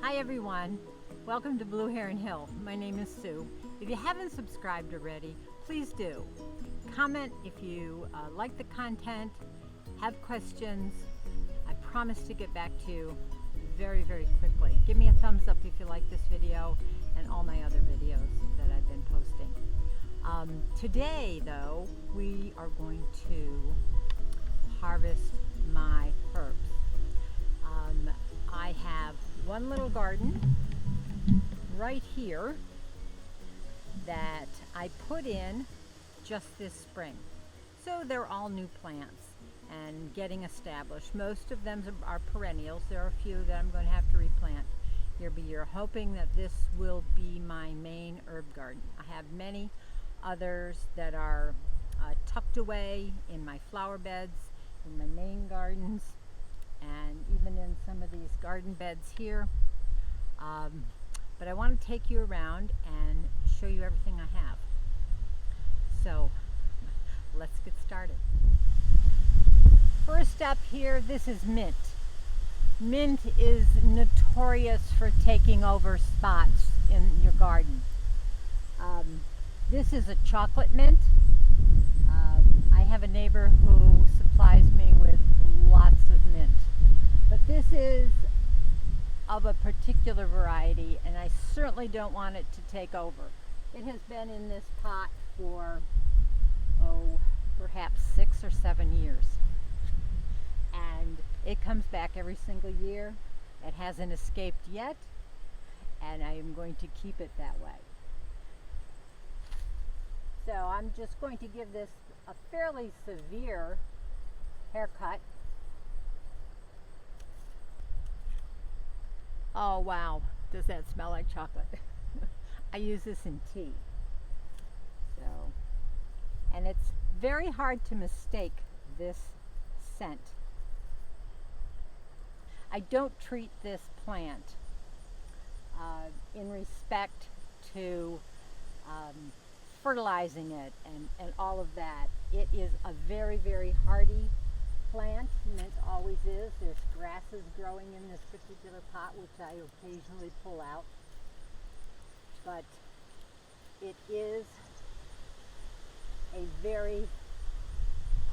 Hi everyone, welcome to Blue Heron Hill. My name is Sue. If you haven't subscribed already, please do. Comment if you like the content, have questions. I promise to get back to you very quickly. Give me a thumbs up if you like this video and all my other videos that I've been posting. Today though, we are going to harvest my herbs. I have one little garden right here that I put in just this spring. So they're all new plants and getting established. Most of them are perennials. There are a few that I'm going to have to replant year by year, hoping that this will be my main herb garden. I have many others that are tucked away in my flower beds, in my main gardens, and even in some of these garden beds here. But I want to take you around and show you everything I have. So let's get started. First up here, this is mint. Mint is notorious for taking over spots in your garden. This is a chocolate mint. I have a neighbor who supplies me with lots of mint. But this is of a particular variety, and I certainly don't want it to take over. It has been in this pot for, perhaps 6 or 7 years. And it comes back every single year. It hasn't escaped yet, and I am going to keep it that way. So I'm just going to give this a fairly severe haircut. Oh wow, does that smell like chocolate? I use this in tea. So, and it's very hard to mistake this scent. I don't treat this plant in respect to fertilizing it and all of that. It is a very hardy plant. Mint always is. There's grasses growing in this particular pot, which I occasionally pull out. But it is a very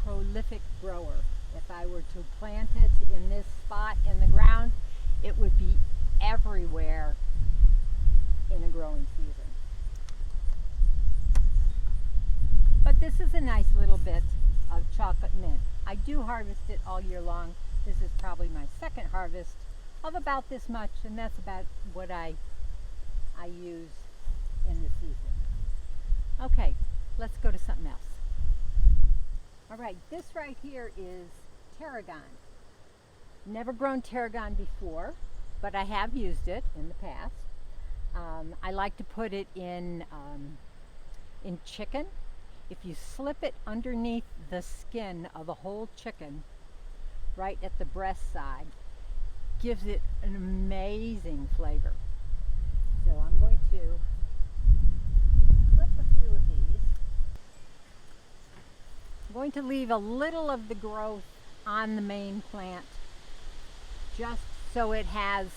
prolific grower. If I were to plant it in this spot in the ground, it would be everywhere in a growing season. But this is a nice little bit of chocolate mint. I do harvest it all year long. This is probably my second harvest of about this much, and that's about what I use in the season. Okay, let's go to something else. All right, this right here is Tarragon. Never grown Tarragon before, but I have used it in the past. I like to put it in chicken. If you slip it underneath the skin of a whole chicken, right at the breast side, gives it an amazing flavor. So I'm going to clip a few of these. I'm going to leave a little of the growth on the main plant, just so it has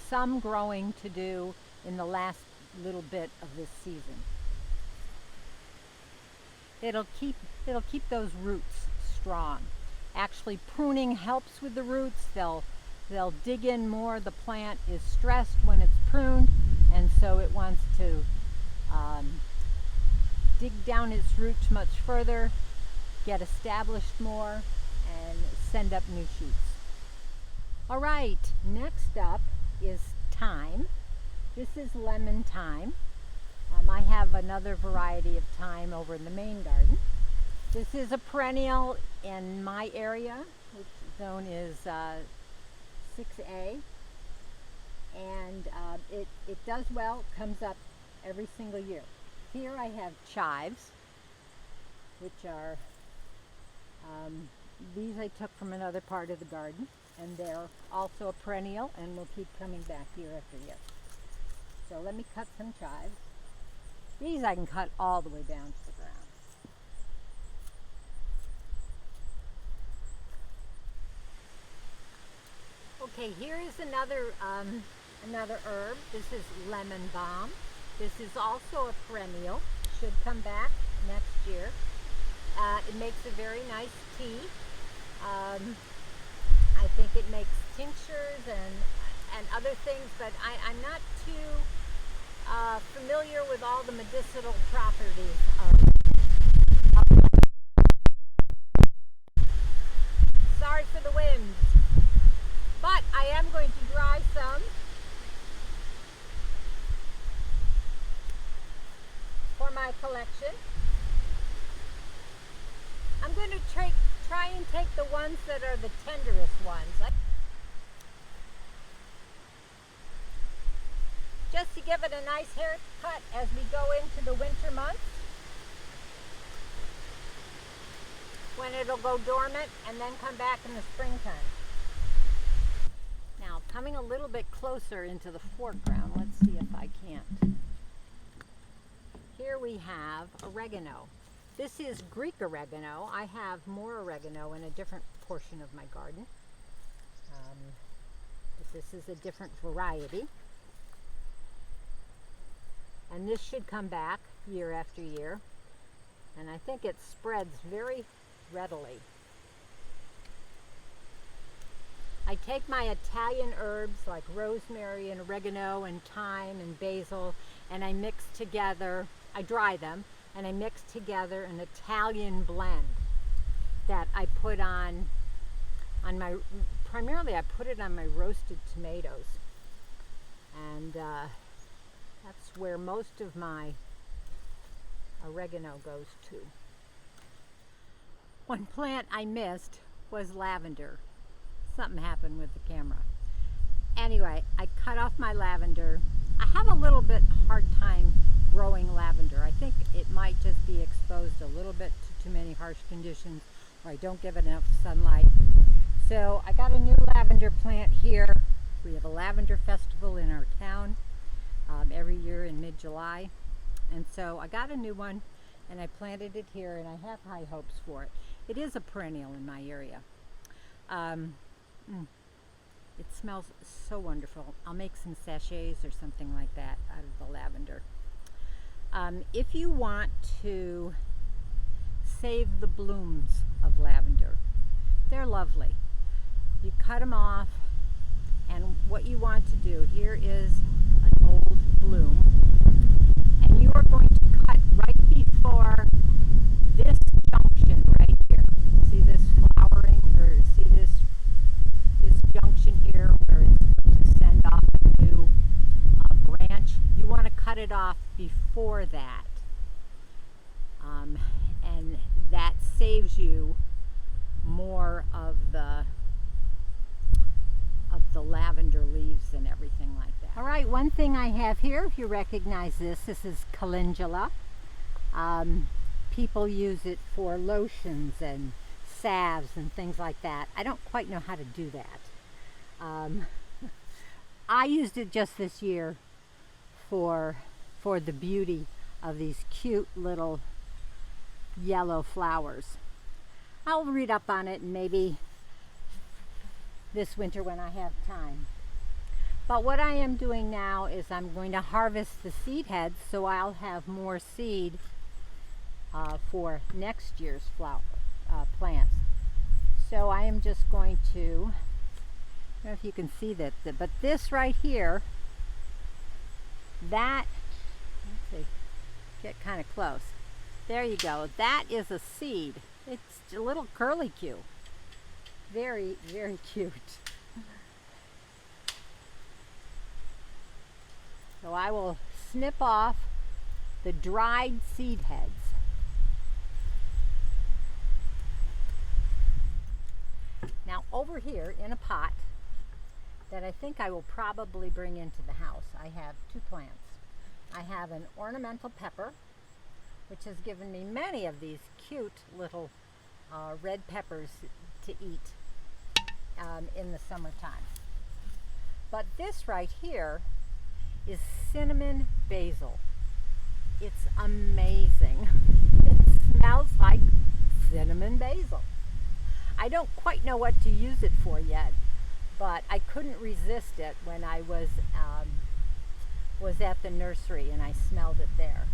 some growing to do in the last little bit of this season. It'll keep those roots strong. Actually, pruning helps with the roots. They'll dig in more. The plant is stressed when it's pruned, and so it wants to dig down its roots much further, get established more, and send up new shoots. All right, next up is thyme. This is lemon thyme. I have another variety of thyme over in the main garden. This is a perennial in my area, which zone is 6A, and it does well, comes up every single year. Here I have chives, which are, these I took from another part of the garden, and they're also a perennial and will keep coming back year after year. So let me cut some chives. These I can cut all the way down to the ground. Okay, here is another another herb. This is lemon balm. This is also a perennial. Should come back next year. It makes a very nice tea. I think it makes tinctures and other things, but I'm not too familiar with all the medicinal properties of. Sorry for the wind, but I am going to dry some for my collection. I'm going to try and take the ones that are the tenderest ones. Just to give it a nice haircut as we go into the winter months, when it'll go dormant and then come back in the springtime. Now, coming a little bit closer into the foreground, let's see if I can't. Here we have oregano. This is Greek oregano. I have more oregano in a different portion of my garden. But this is a different variety. And this should come back year after year. And I think it spreads very readily. I take my Italian herbs like rosemary and oregano and thyme and basil, and I mix together, I dry them, and I mix together an Italian blend that I put on my, primarily I put it on my roasted tomatoes. And that's where most of my oregano goes to. One plant I missed was lavender. Something happened with the camera. Anyway, I cut off my lavender. I have a little bit hard time growing lavender. I think it might just be exposed a little bit to too many harsh conditions, or I don't give it enough sunlight. So I got a new lavender plant here. We have a lavender festival in our town every year in mid-July. And so I got a new one and I planted it here, and I have high hopes for it. It is a perennial in my area. It smells so wonderful. I'll make some sachets or something like that out of the lavender. If you want to save the blooms of lavender, they're lovely. You cut them off, and what you want to do, here is an old bloom, and you are going to cut right before this junction right here. See this flowering, or see this junction here where it's send off a new branch? You want to cut it off before that, and that saves you more of the lavender leaves and everything like that. All right, one thing I have here, if you recognize this is Calendula. People use it for lotions and salves and things like that. I don't quite know how to do that. I used it just this year for the beauty of these cute little yellow flowers. I'll read up on it, and maybe this winter when I have time. But what I am doing now is I'm going to harvest the seed heads, so I'll have more seed for next year's plants. So I am just going to, I don't know if you can see that, but this right here, that, let's see, get kind of close. There you go. That is a seed. It's a little curlicue. Very, very cute. So I will snip off the dried seed heads. Now over here in a pot that I think I will probably bring into the house, I have two plants. I have an ornamental pepper, which has given me many of these cute little red peppers to eat in the summertime. But this right here is cinnamon basil. It's amazing. It smells like cinnamon basil. I don't quite know what to use it for yet, but I couldn't resist it when I was at the nursery and I smelled it there.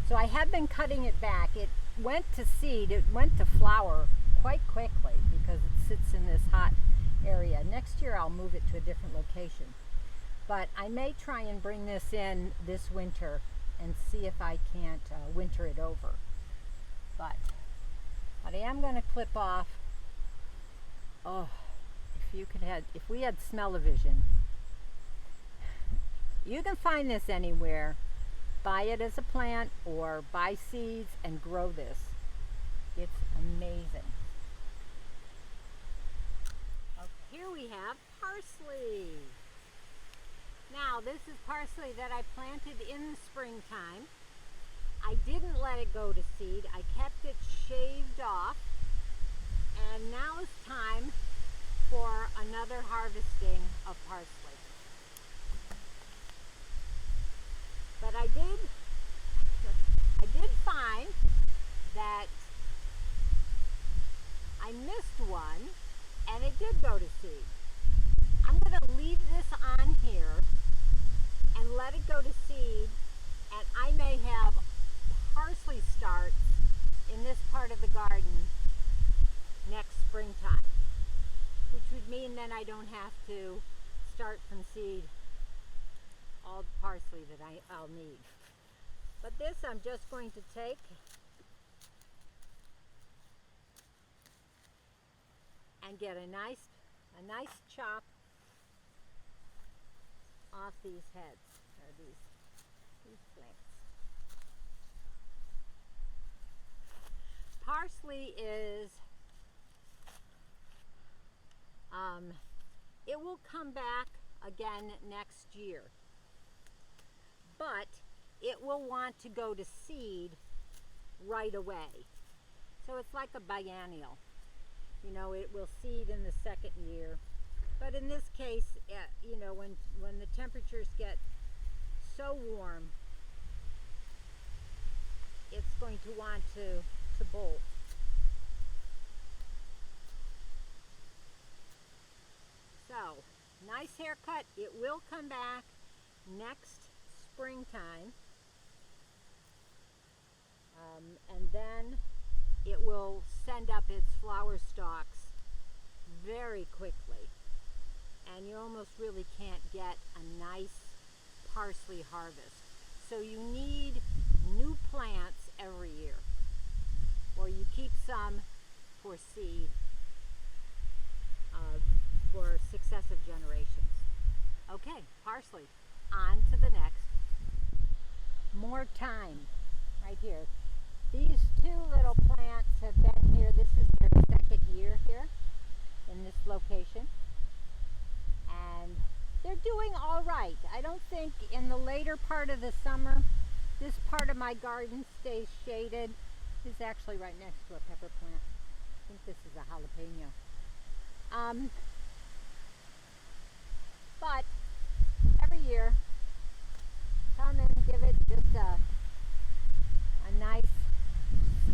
So I have been cutting it back. It went to seed, it went to flower quite quickly because it sits in this hot area. Next year I'll move it to a different location. But I may try and bring this in this winter and see if I can't winter it over. But I am going to clip off. Oh, if we had smell-o-vision. You can find this anywhere. Buy it as a plant or buy seeds and grow this. It's amazing. Okay, here we have parsley. Now this is parsley that I planted in the springtime. I didn't let it go to seed. I kept it shaved off. And now it's time for another harvesting of parsley. But I did find that I missed one and it did go to seed. I'm going to leave this on here and let it go to seed, and I may have parsley start in this part of the garden next springtime, which would mean then I don't have to start from seed all the parsley that I'll need. But this I'm just going to take and get a nice chop off these heads, or these flanks. Parsley is, it will come back again next year, but it will want to go to seed right away. So it's like a biennial. You know, it will seed in the second year. But in this case, you know, when the temperatures get so warm, it's going to want to bolt. So, nice haircut. It will come back next springtime. And then it will send up its flower stalks very quickly. And you almost really can't get a nice parsley harvest. So you need new plants every year, or you keep some for seed for successive generations. Okay, parsley. On to the next. More thyme right here. These two little plants have been here. This is their second year here in this location. And they're doing all right. I don't think in the later part of the summer, this part of my garden stays shaded. This is actually right next to a pepper plant. I think this is a jalapeno. But every year, come and give it just a nice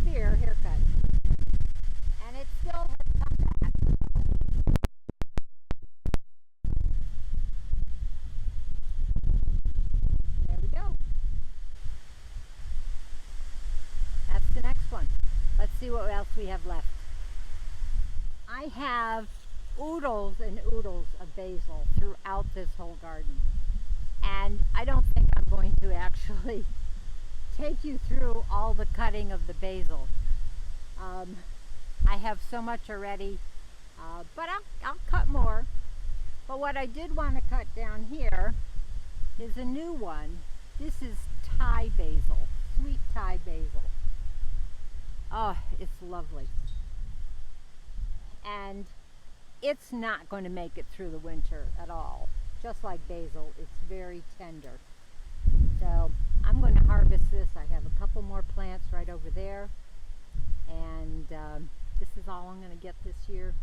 spear haircut. And it still has come back. There we go. That's the next one. Let's see what else we have left. I have oodles and oodles of basil throughout this whole garden. And I don't think I'm going to actually take you through all the cutting of the basil. I have so much already, but I'll cut more. But what I did want to cut down here is a new one. This is Thai basil, sweet Thai basil. Oh, it's lovely. And it's not going to make it through the winter at all. Just like basil, it's very tender. So I'm going to harvest this. I have a couple more plants right over there. And this is all I'm going to get this year.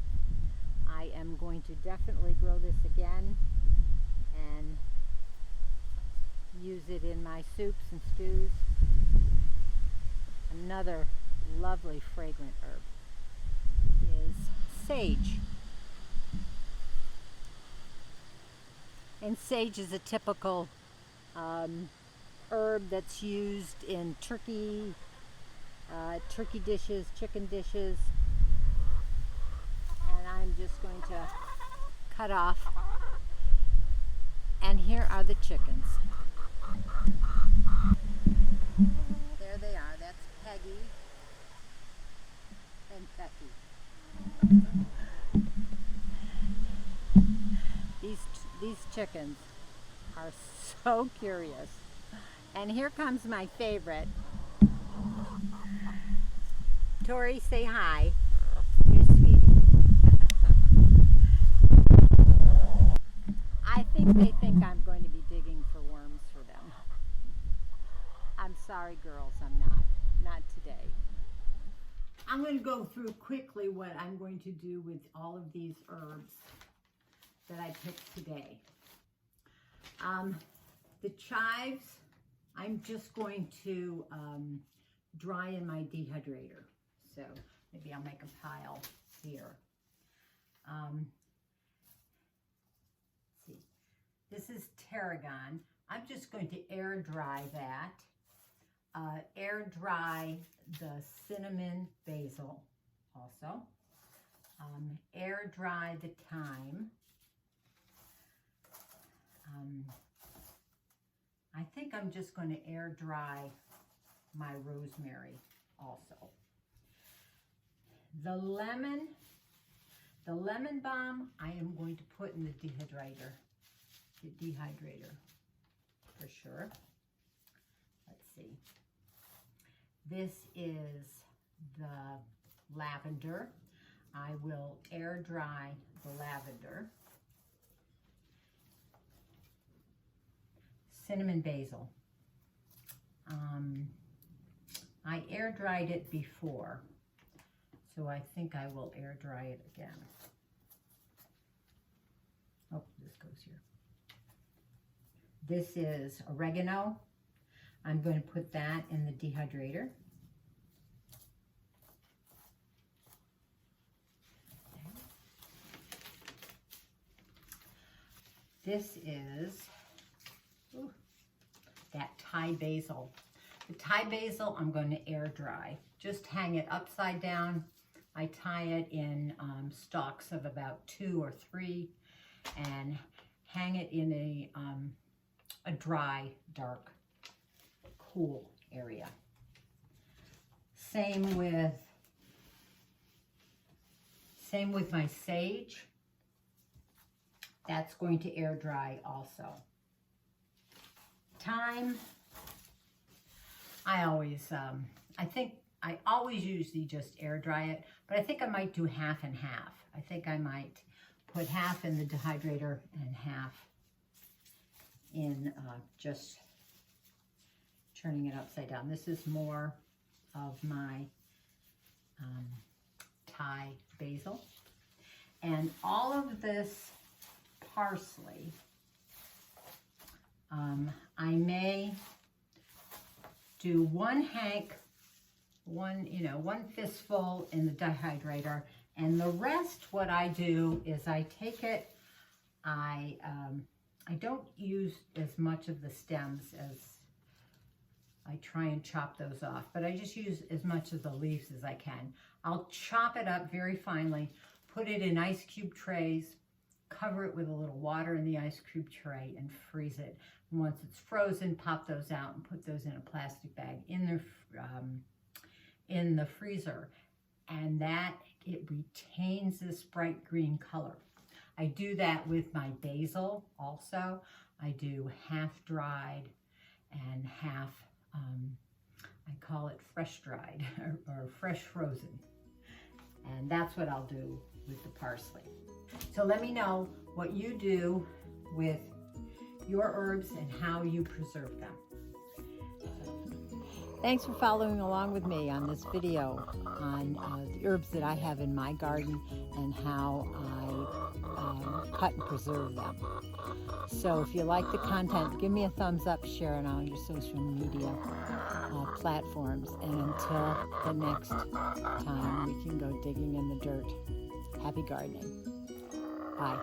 I am going to definitely grow this again and use it in my soups and stews. Another lovely fragrant herb is sage. And sage is a typical herb that's used in turkey dishes, chicken dishes. And I'm just going to cut off. And here are the chickens. There they are. That's Peggy and Becky. These chickens are so curious. And here comes my favorite. Tori, say hi. You're sweet. I think they think I'm going to be digging for worms for them. I'm sorry, girls, I'm not. Not today. I'm going to go through quickly what I'm going to do with all of these herbs that I picked today. The chives, I'm just going to dry in my dehydrator. So maybe I'll make a pile here. See, this is tarragon. I'm just going to air dry that. Air dry the cinnamon basil also. Air dry the thyme. I think I'm just going to air dry my rosemary also. The lemon balm, I am going to put in the dehydrator for sure. Let's see. This is the lavender. I will air dry the lavender. Cinnamon basil. I air dried it before, so I think I will air dry it again. Oh, this goes here. This is oregano. I'm going to put that in the dehydrator. This is that Thai basil. The Thai basil I'm going to air dry. Just hang it upside down. I tie it in stalks of about 2 or 3 and hang it in a dry, dark, cool area. Same with my sage. That's going to air dry also. Thyme, I think I always usually just air dry it, but I think I might do half and half. I think I might put half in the dehydrator and half in just turning it upside down. This is more of my Thai basil. And all of this parsley, I may do one fistful in the dehydrator, and the rest, what I do is I take it, I don't use as much of the stems as I try and chop those off, but I just use as much of the leaves as I can. I'll chop it up very finely, put it in ice cube trays, cover it with a little water in the ice cube tray, and freeze it. And once it's frozen, pop those out and put those in a plastic bag in the freezer. And that, it retains this bright green color. I do that with my basil also. I do half dried and half, I call it fresh dried or fresh frozen. And that's what I'll do with the parsley. So let me know what you do with your herbs and how you preserve them. Thanks for following along with me on this video on the herbs that I have in my garden and how I cut and preserve them. So if you like the content, give me a thumbs up, share it on your social media platforms. And until the next time we can go digging in the dirt, happy gardening. Bye.